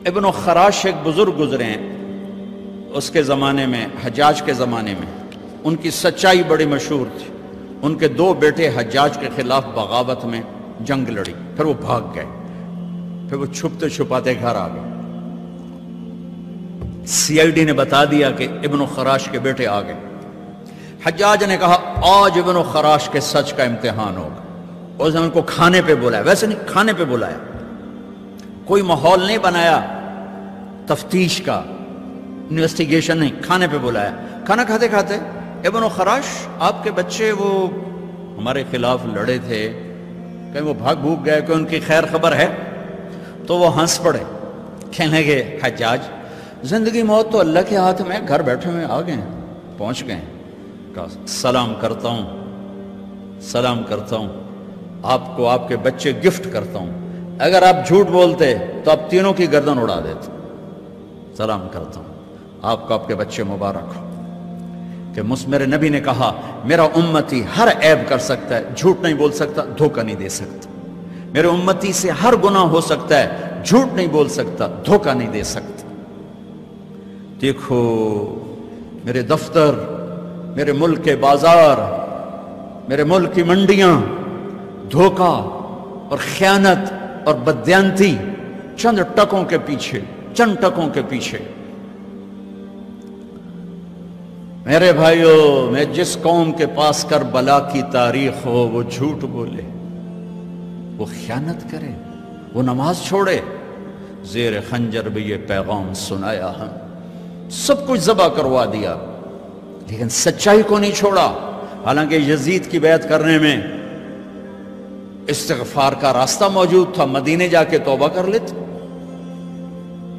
ابن خراش ایک بزرگ گزرے ہیں اس کے زمانے میں، حجاج کے زمانے میں، ان کی سچائی بڑی مشہور تھی۔ ان کے دو بیٹے حجاج کے خلاف بغاوت میں جنگ لڑی، پھر وہ بھاگ گئے، پھر وہ چھپتے چھپاتے گھر آ گئے۔ سی آئی ڈی نے بتا دیا کہ ابن خراش کے بیٹے آ گئے۔ حجاج نے کہا آج ابن خراش کے سچ کا امتحان ہوگا۔ اس نے ان کو کھانے پہ بلایا، ویسے نہیں، کھانے پہ بلایا، کوئی ماحول نہیں بنایا تفتیش کا، انویسٹیگیشن نہیں، کھانے پہ بلایا۔ کھانا کھاتے کھاتے ابن خراش آپ کے بچے وہ ہمارے خلاف لڑے تھے، کہیں وہ بھاگ بھوگ گئے، کہ ان کی خیر خبر ہے؟ تو وہ ہنس پڑے، کہنے لگے حجاج زندگی موت تو اللہ کے ہاتھ میں، گھر بیٹھے ہوئے آ گئے، پہنچ گئے۔ کہا سلام کرتا ہوں، سلام کرتا ہوں، آپ کو آپ کے بچے گفٹ کرتا ہوں، اگر آپ جھوٹ بولتے تو آپ تینوں کی گردن اڑا دیتے۔ سلام کرتا ہوں، آپ کو آپ کے بچے مبارک ہو۔ کہ میرے نبی نے کہا میرا امتی ہر عیب کر سکتا ہے، جھوٹ نہیں بول سکتا، دھوکہ نہیں دے سکتا۔ میرے امتی سے ہر گناہ ہو سکتا ہے، جھوٹ نہیں بول سکتا، دھوکہ نہیں دے سکتا۔ دیکھو میرے دفتر، میرے ملک کے بازار، میرے ملک کی منڈیاں، دھوکہ اور خیانت اور بددیانتی چند ٹکوں کے پیچھے، چند ٹکوں کے پیچھے۔ میرے بھائیو، میں جس قوم کے پاس کربلا کی تاریخ ہو وہ جھوٹ بولے، وہ خیانت کرے، وہ نماز چھوڑے، زیر خنجر بھی یہ پیغام سنایا ہم، سب کچھ ذبح کروا دیا، لیکن سچائی کو نہیں چھوڑا۔ حالانکہ یزید کی بیعت کرنے میں استغفار کا راستہ موجود تھا، مدینے جا کے توبہ کر لیتے،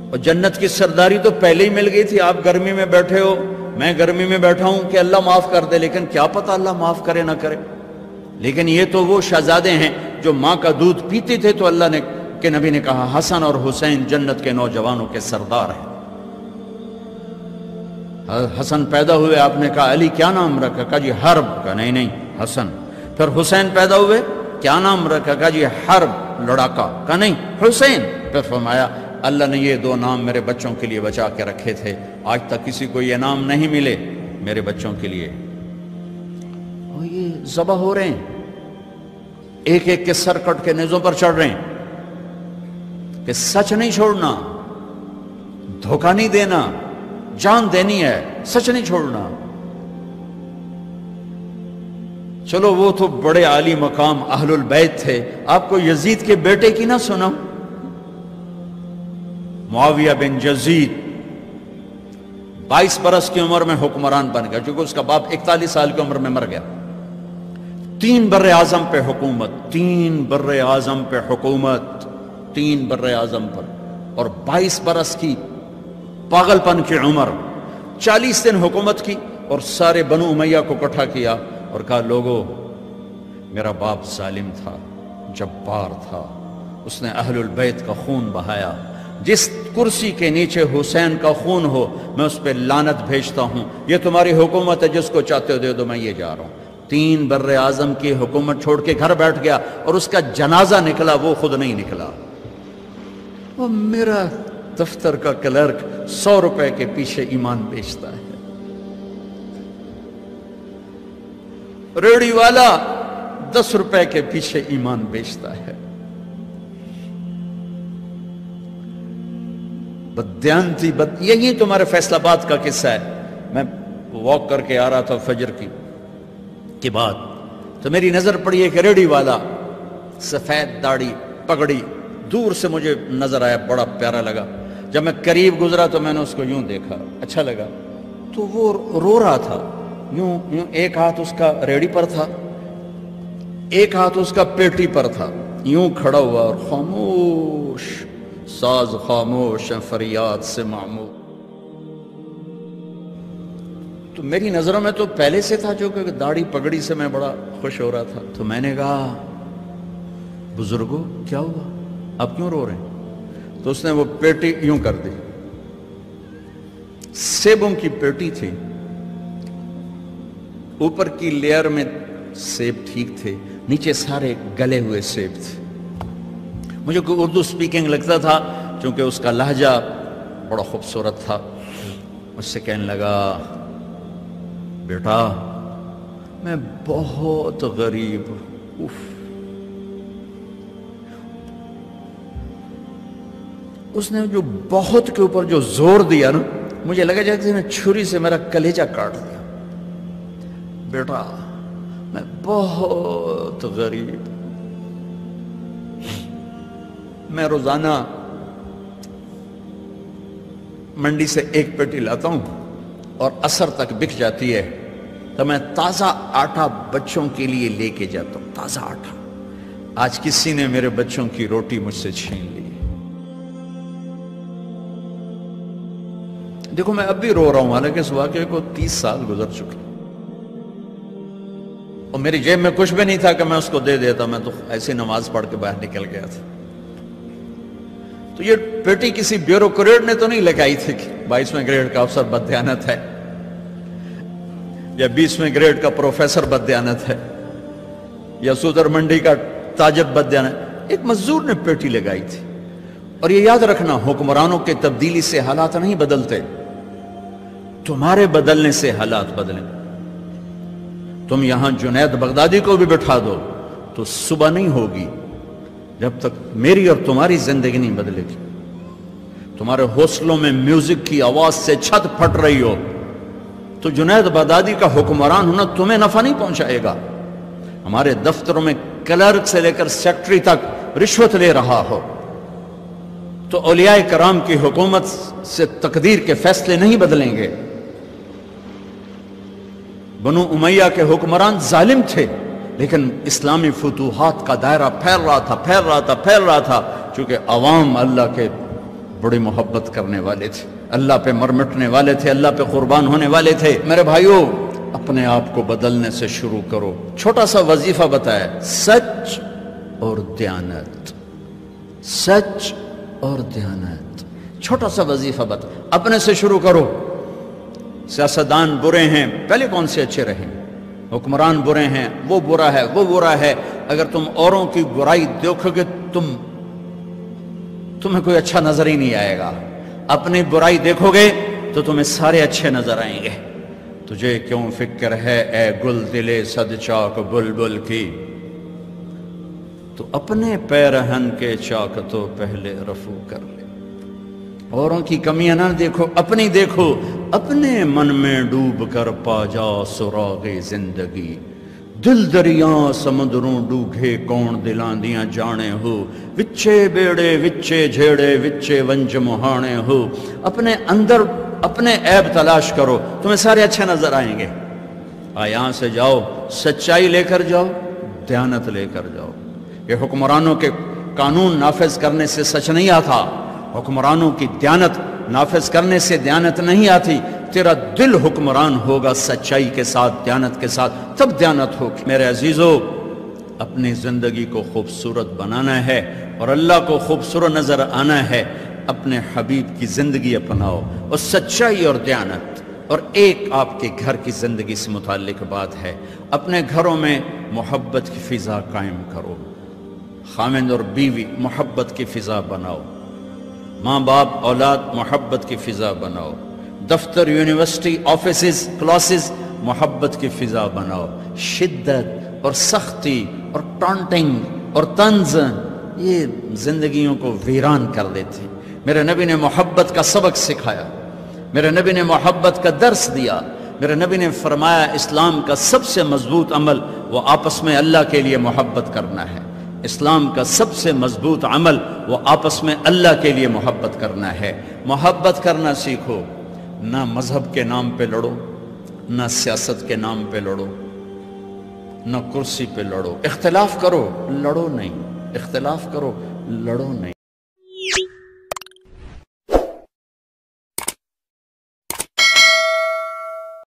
اور جنت کی سرداری تو پہلے ہی مل گئی تھی۔ آپ گرمی میں بیٹھے ہو، میں گرمی میں بیٹھا ہوں کہ اللہ معاف کر دے، لیکن کیا پتہ اللہ معاف کرے نہ کرے۔ لیکن یہ تو وہ شہزادے ہیں جو ماں کا دودھ پیتے تھے، تو اللہ نے کہ نبی نے کہا حسن اور حسین جنت کے نوجوانوں کے سردار ہیں۔ حسن پیدا ہوئے، آپ نے کہا علی کیا نام رکھا؟ کہا جی حرب۔ کہا نہیں نہیں حسن۔ پھر حسین پیدا ہوئے، کیا نام رکھا؟ کہا جی حرب لڑاکا۔ کہا نہیں حسین۔ پھر فرمایا اللہ نے یہ دو نام میرے بچوں کے لیے بچا کے رکھے تھے، آج تک کسی کو یہ نام نہیں ملے میرے بچوں کے لیے۔ اور یہ ذبح ہو رہے ہیں، ایک ایک کے سر کٹ کے نیزوں پر چڑھ رہے ہیں کہ سچ نہیں چھوڑنا، دھوکہ نہیں دینا، جان دینی ہے، سچ نہیں چھوڑنا۔ چلو وہ تو بڑے عالی مقام اہل البیت تھے، آپ کو یزید کے بیٹے کی نہ سنا؟ معاویہ بن یزید 22 برس کی عمر میں حکمران بن گیا، چونکہ اس کا باپ 41 سال کی عمر میں مر گیا۔ 3 بر اعظم پہ حکومت، 3 بر اعظم پہ حکومت، 3 بر اعظم پر، اور 22 برس کی پاگل پن کی عمر، 40 دن حکومت کی، اور سارے بنو امیہ کو اکٹھا کیا اور کہا لوگو میرا باپ ظالم تھا، جبار تھا، اس نے اہل البیت کا خون بہایا، جس کرسی کے نیچے حسین کا خون ہو میں اس پہ لعنت بھیجتا ہوں، یہ تمہاری حکومت ہے، جس کو چاہتے ہو دے دو، میں یہ جا رہا ہوں۔ 3 بر اعظم کی حکومت چھوڑ کے گھر بیٹھ گیا، اور اس کا جنازہ نکلا، وہ خود نہیں نکلا۔ وہ میرا دفتر کا کلرک 100 روپے کے پیچھے ایمان بیچتا ہے، ریڑھی والا 10 روپے کے پیچھے ایمان بیچتا ہے۔ بددیانتی یہی تمہارے فیصل آباد کا قصہ ہے۔ میں واک کر کے آ رہا تھا فجر کی بعد، تو میری نظر پڑی ایک ریڑھی والا، سفید داڑھی پگڑی، دور سے مجھے نظر آیا، بڑا پیارا لگا۔ جب میں قریب گزرا تو میں نے اس کو یوں دیکھا، اچھا لگا، تو وہ رو رہا تھا، یوں ایک ہاتھ اس کا ریڑھی پر تھا، ایک ہاتھ اس کا پیٹی پر تھا، یوں کھڑا ہوا اور خاموش، ساز خاموش فریاد سے معمور۔ تو میری نظروں میں تو پہلے سے تھا، جو کہ داڑھی پگڑی سے میں بڑا خوش ہو رہا تھا۔ تو میں نے کہا بزرگو کیا ہوا، آپ کیوں رو رہے ہیں؟ تو اس نے وہ پیٹی یوں کر دی، سیبوں کی پیٹی تھی، اوپر کی لیئر میں سیب ٹھیک تھے، نیچے سارے گلے ہوئے سیب تھے۔ مجھے کوئی اردو سپیکنگ لگتا تھا چونکہ اس کا لہجہ بڑا خوبصورت تھا، مجھ سے کہنے لگا بیٹا میں بہت غریب ہوں۔ اس نے جو بہت کے اوپر جو زور دیا نا، مجھے لگا جیسے نے چھری سے میرا کلیجہ کاٹ دیا۔ بیٹا میں بہت غریب، میں روزانہ منڈی سے ایک پیٹی لاتا ہوں اور عصر تک بک جاتی ہے، تو میں تازہ آٹا بچوں کے لیے لے کے جاتا ہوں، تازہ آٹا۔ آج کسی نے میرے بچوں کی روٹی مجھ سے چھین لی۔ دیکھو میں اب بھی رو رہا ہوں، حالانکہ اس واقعے کو 30 سال گزر چکے، اور میری جیب میں کچھ بھی نہیں تھا کہ میں اس کو دے دیتا، میں تو ایسی نماز پڑھ کے باہر نکل گیا تھا۔ تو یہ بیٹی کسی بیوروکریٹ نے تو نہیں لگائی تھی کہ 22ویں گریڈ کا افسر بددیانت ہے یا 20ویں گریڈ کا پروفیسر بددیانت ہے یا صدر منڈی کا تاجر بددیانت، ایک مزدور نے پیٹی لگائی تھی۔ اور یہ یاد رکھنا، حکمرانوں کے تبدیلی سے حالات نہیں بدلتے، تمہارے بدلنے سے حالات بدلیں۔ تم یہاں جنید بغدادی کو بھی بٹھا دو تو صبح نہیں ہوگی جب تک میری اور تمہاری زندگی نہیں بدلے گی۔ تمہارے حوصلوں میں میوزک کی آواز سے چھت پھٹ رہی ہو تو جنید بغدادی کا حکمران ہونا تمہیں نفع نہیں پہنچائے گا۔ ہمارے دفتروں میں کلرک سے لے کر سیکٹری تک رشوت لے رہا ہو تو اولیاء کرام کی حکومت سے تقدیر کے فیصلے نہیں بدلیں گے۔ بنو امیہ کے حکمران ظالم تھے، لیکن اسلامی فتوحات کا دائرہ پھیل رہا تھا چونکہ عوام اللہ کے بڑی محبت کرنے والے تھے، اللہ پہ مرمٹنے والے تھے، اللہ پہ قربان ہونے والے تھے۔ میرے بھائیوں، اپنے آپ کو بدلنے سے شروع کرو۔ چھوٹا سا وظیفہ بتایا، سچ اور دیانت، سچ اور دیانت، چھوٹا سا وظیفہ بتا، اپنے سے شروع کرو۔ سیاستدان برے ہیں، پہلے کون سے اچھے رہیں؟ حکمران برے ہیں، وہ برا ہے، وہ برا ہے۔ اگر تم اوروں کی برائی دیکھو گے تمہیں کوئی اچھا نظر ہی نہیں آئے گا، اپنی برائی دیکھو گے تو تمہیں سارے اچھے نظر آئیں گے۔ تجھے کیوں فکر ہے اے گل دلے صد چاک بلبل کی، تو اپنے پیرہن کے چاک تو پہلے رفو کر لے۔ اوروں کی کمیاں نہ دیکھو، اپنی دیکھو، اپنے من میں ڈوب کر پا جا سراغ زندگی۔ دل دریاں سمندروں ڈوگے کون دلاں دیاں جانے ہو، وچے بیڑے وچے جھیڑے وچے ونج مہانے ہو۔ اپنے اندر اپنے عیب تلاش کرو، تمہیں سارے اچھے نظر آئیں گے۔ یہاں سے جاؤ، سچائی لے کر جاؤ، دیانت لے کر جاؤ۔ یہ حکمرانوں کے قانون نافذ کرنے سے سچ نہیں آتا، حکمرانوں کی دیانت نافذ کرنے سے دیانت نہیں آتی۔ تیرا دل حکمران ہوگا سچائی کے ساتھ، دیانت کے ساتھ، تب دیانت ہوگی۔ میرے عزیزو، اپنی زندگی کو خوبصورت بنانا ہے اور اللہ کو خوبصورت نظر آنا ہے، اپنے حبیب کی زندگی اپناؤ اور سچائی اور دیانت۔ اور ایک آپ کے گھر کی زندگی سے متعلق بات ہے، اپنے گھروں میں محبت کی فضا قائم کرو، خاوند اور بیوی محبت کی فضا بناؤ، ماں باپ اولاد محبت کی فضا بناؤ، دفتر یونیورسٹی آفیسز کلاسز محبت کی فضا بناؤ۔ شدت اور سختی اور ٹانٹنگ اور طنز یہ زندگیوں کو ویران کر دیتی۔ میرے نبی نے محبت کا سبق سکھایا، میرے نبی نے محبت کا درس دیا۔ میرے نبی نے فرمایا اسلام کا سب سے مضبوط عمل وہ آپس میں اللہ کے لیے محبت کرنا ہے۔ اسلام کا سب سے مضبوط عمل وہ آپس میں اللہ کے لیے محبت کرنا ہے۔ محبت کرنا سیکھو، نہ مذہب کے نام پہ لڑو، نہ سیاست کے نام پہ لڑو، نہ کرسی پہ لڑو۔ اختلاف کرو، لڑو نہیں، اختلاف کرو، لڑو نہیں۔